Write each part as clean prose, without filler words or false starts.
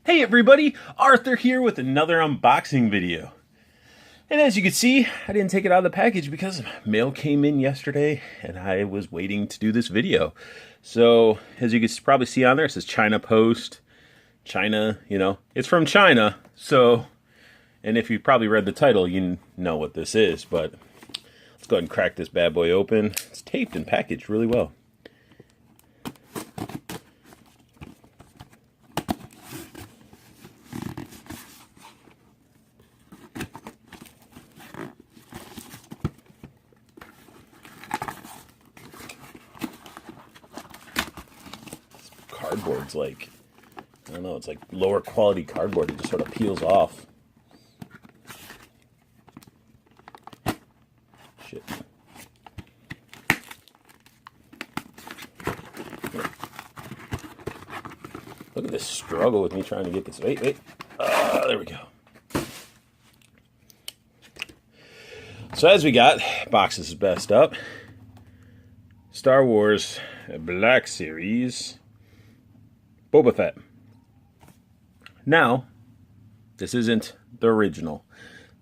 Hey everybody, Arthur here with another unboxing video. And as you can see, I didn't take it out of the package because mail came in yesterday and I was waiting to do this video. So, as you can probably see on there, it says China Post. China, it's from China. So, and if you probably read the title, you know what this is. But let's go ahead and crack this bad boy open. It's taped and packaged really well. Cardboard's like, I don't know, it's like lower quality cardboard. It just sort of peels off. Shit. Look at this struggle with me trying to get this. Wait. There we go. So as we got, boxes is best up. Star Wars Black Series. Boba Fett. Now, this isn't the original.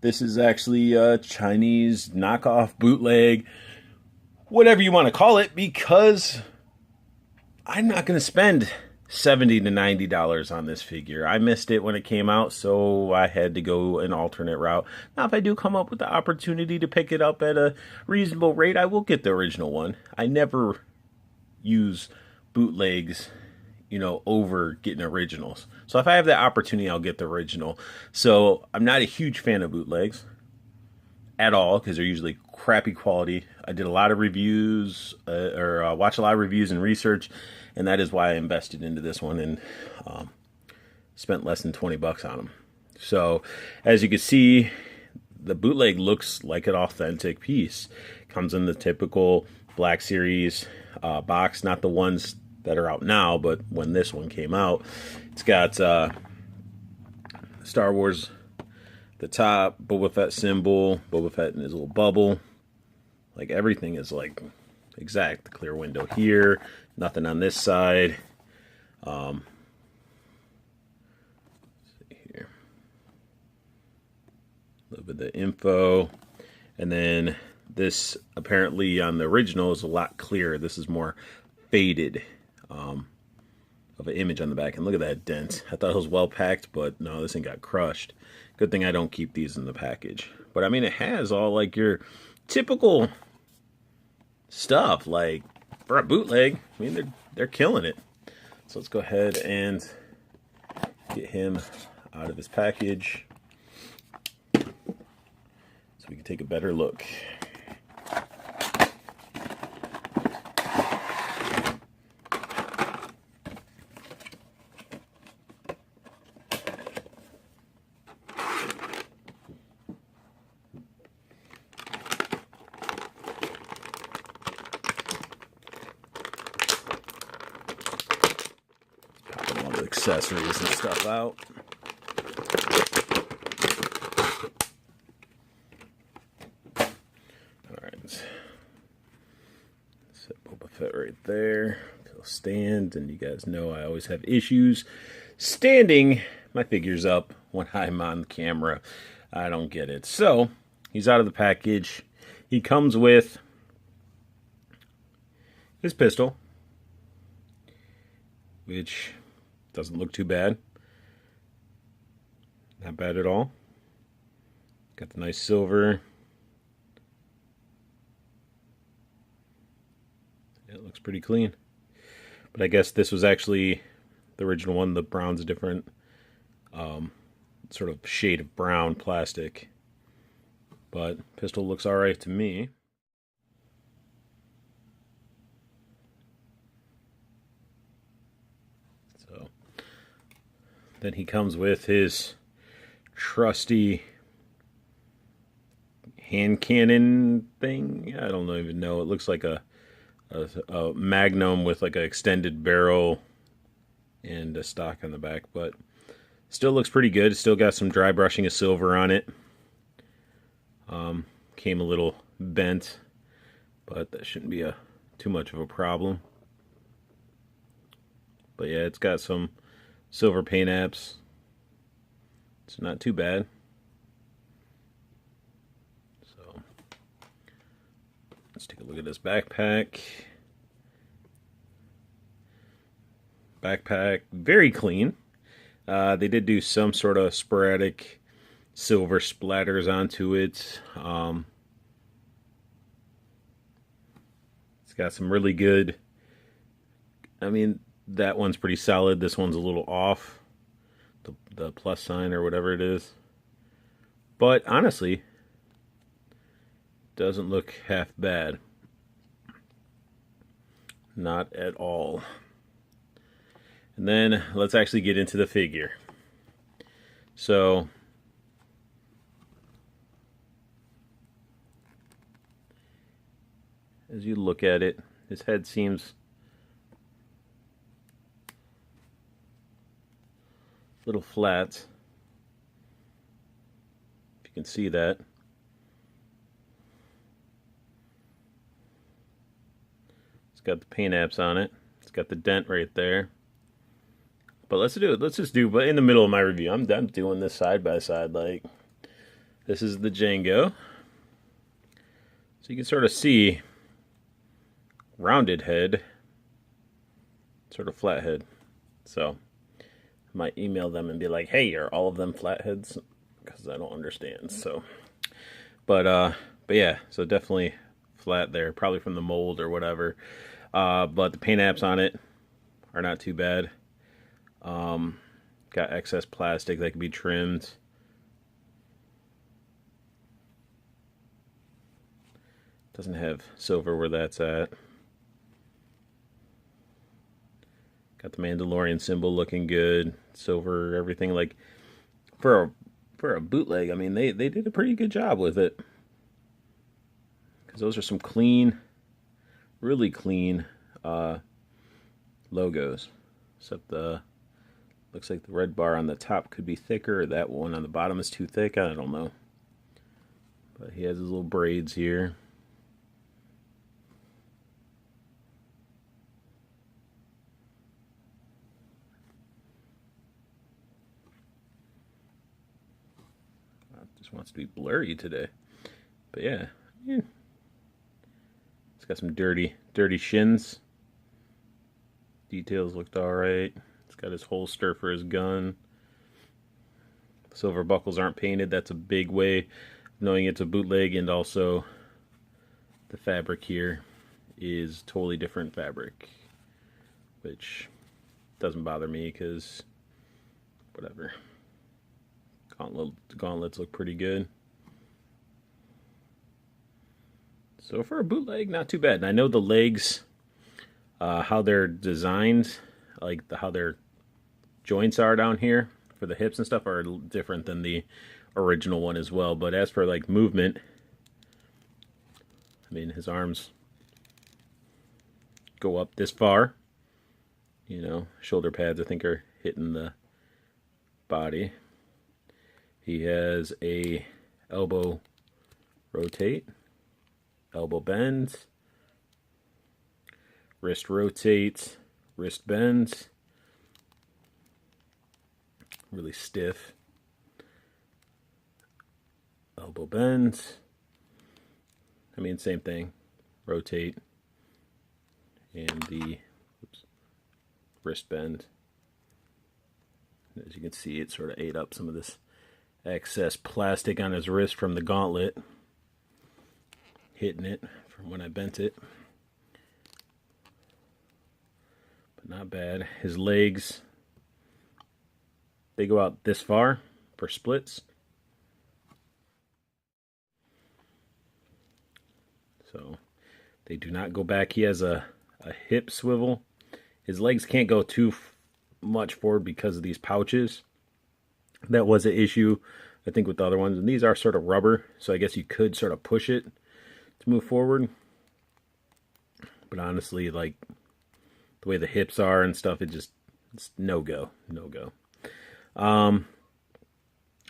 This is actually a Chinese knockoff, bootleg, whatever you want to call it, because I'm not going to spend $70 to $90 on this figure. I missed it when it came out, so I had to go an alternate route. Now, if I do come up with the opportunity to pick it up at a reasonable rate, I will get the original one. I never use bootlegs over getting originals. So if I have that opportunity, I'll get the original. So I'm not a huge fan of bootlegs at all because they're usually crappy quality. I did a lot of reviews watched a lot of reviews and research, and that is why I invested into this one and spent less than 20 bucks on them. So as you can see, the bootleg looks like an authentic piece. Comes in the typical Black Series box, not the ones that are out now, but when this one came out, it's got Star Wars at the top, Boba Fett symbol, Boba Fett in his little bubble. Like everything is like exact. The clear window here, nothing on this side. Let's see here, a little bit of the info, and then this apparently on the original is a lot clearer. This is more faded. Of an image on the back, and look at that dent. I thought it was well packed, but no, this thing got crushed. Good thing I don't keep these in the package. But I mean, it has all like your typical stuff, like for a bootleg. I mean, they're killing it. So let's go ahead and get him out of his package so we can take a better look. Accessories and stuff out. Alright. Set Boba Fett right there. He'll stand, and you guys know I always have issues standing my figures up when I'm on camera. I don't get it. So, he's out of the package. He comes with his pistol, which doesn't look too bad. Not bad at all. Got the nice silver. It looks pretty clean. But I guess this was actually the original one. The brown's a different sort of shade of brown plastic. But pistol looks alright to me. So then he comes with his trusty hand cannon thing. I don't even know. It looks like a Magnum with like an extended barrel and a stock on the back, but still looks pretty good. It's still got some dry brushing of silver on it. Came a little bent, but that shouldn't be too much of a problem. But yeah, it's got some silver paint apps It's not too bad. So let's take a look at this backpack. Backpack, very clean. They did do some sort of sporadic silver splatters onto it. It's got some really good, I mean, that one's pretty solid. This one's a little off, the plus sign or whatever it is. But honestly, doesn't look half bad. Not at all. And then let's actually get into the figure. So as you look at it, his head seems a little flat. If you can see that. It's got the paint apps on it. It's got the dent right there. But let's do it. Let's just do, but in the middle of my review, I'm done doing this side by side. Like, this is the Django. So you can sort of see rounded head, sort of flat head. So I might email them and be like, hey, are all of them flatheads? Because I don't understand. So, but yeah, so definitely flat there, probably from the mold or whatever. But the paint apps on it are not too bad. Got excess plastic that can be trimmed. Doesn't have silver where that's at. Got the Mandalorian symbol looking good. Silver, everything. Like, for a bootleg, I mean, they did a pretty good job with it. Because those are some clean, really clean logos. Except the, looks like the red bar on the top could be thicker, or that one on the bottom is too thick. I don't know. But he has his little braids here. Just wants to be blurry today. But yeah. It's got some dirty shins. Details looked alright. It's got his holster for his gun. Silver buckles aren't painted. That's a big way of knowing it's a bootleg, and also the fabric here is totally different fabric, which doesn't bother me because whatever. Gauntlets look pretty good. So for a bootleg, not too bad. And I know the legs, how they're designed, like how their joints are down here for the hips and stuff, are different than the original one as well. But as for like movement, I mean, his arms go up this far. You know, shoulder pads I think are hitting the body. He has a elbow rotate, elbow bend, wrist rotate, wrist bend, really stiff, elbow bend, I mean same thing, rotate, and the wrist bend. As you can see, it sort of ate up some of this excess plastic on his wrist from the gauntlet, hitting it from when I bent it. But not bad. His legs, they go out this far for splits. So they do not go back. He has a hip swivel. His legs can't go too much forward because of these pouches. That was an issue, I think, with the other ones. And these are sort of rubber, so I guess you could sort of push it to move forward. But honestly, like, the way the hips are and stuff, it's no-go. No-go.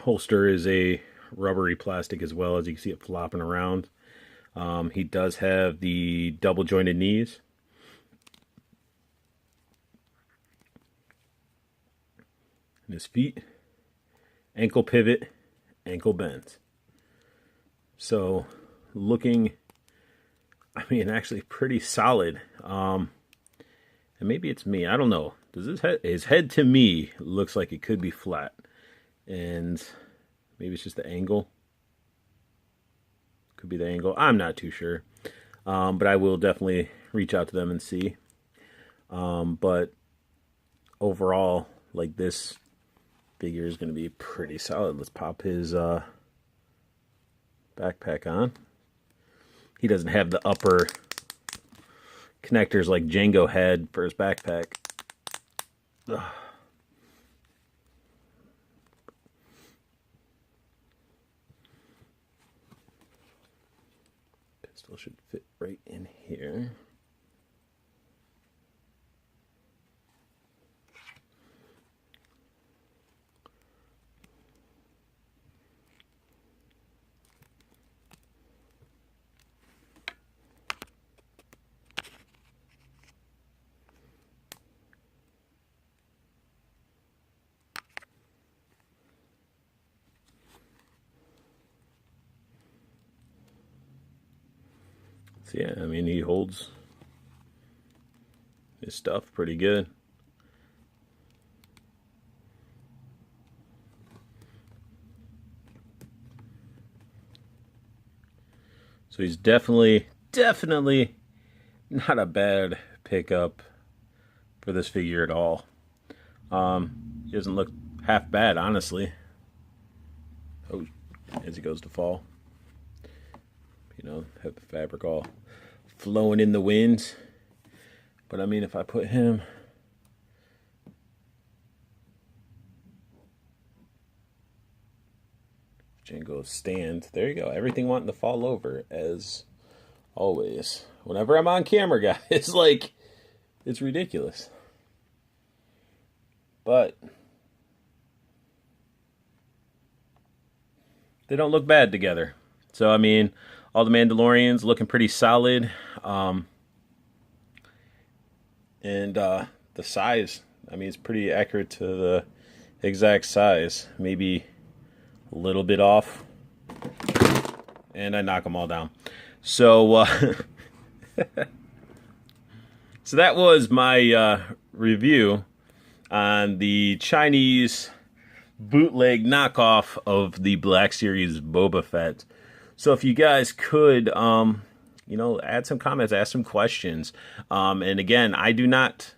Holster is a rubbery plastic as well, as you can see it flopping around. He does have the double-jointed knees. And his feet. ankle pivot, ankle bend. So looking, I mean, actually pretty solid. And maybe it's me, I don't know. Does his head to me looks like it could be flat. And maybe it's just the angle. Could be the angle. I'm not too sure. But I will definitely reach out to them and see. But overall, like, this figure is going to be pretty solid. Let's pop his backpack on. He doesn't have the upper connectors like Django had for his backpack. Ugh. Pistol should fit right in here. So yeah, I mean, he holds his stuff pretty good. So he's definitely not a bad pickup for this figure at all. He doesn't look half bad, honestly. Oh, as he goes to fall. You know, have the fabric all flowing in the wind. But I mean, if I put him Django stand, there you go. Everything wanting to fall over as always. Whenever I'm on camera, guys, it's like, it's ridiculous. But they don't look bad together. So I mean, all the Mandalorians looking pretty solid. And the size, I mean, it's pretty accurate to the exact size. Maybe a little bit off. And I knock them all down. So, so that was my review on the Chinese bootleg knockoff of the Black Series Boba Fett. So if you guys could, you know, add some comments, ask some questions. And again, I do not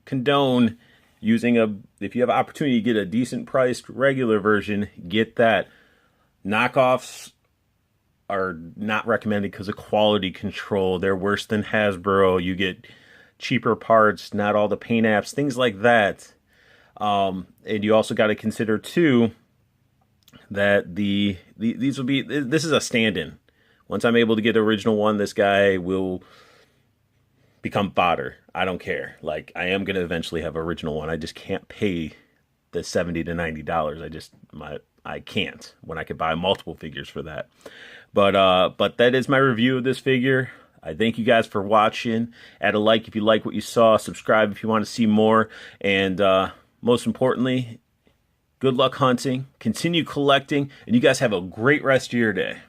condone using if you have an opportunity to get a decent priced regular version, get that. Knockoffs are not recommended because of quality control. They're worse than Hasbro. You get cheaper parts, not all the paint apps, things like that. And you also got to consider too that this is a stand-in. Once I'm able to get the original one, this guy will become fodder. I don't care. Like, I am going to eventually have an original one. I just can't pay the $70 to $90. I can't, when I could buy multiple figures for that. But that is my review of this figure. I thank you guys for watching. Add a like if you like what you saw. Subscribe if you want to see more. And most importantly, good luck hunting. Continue collecting. And you guys have a great rest of your day.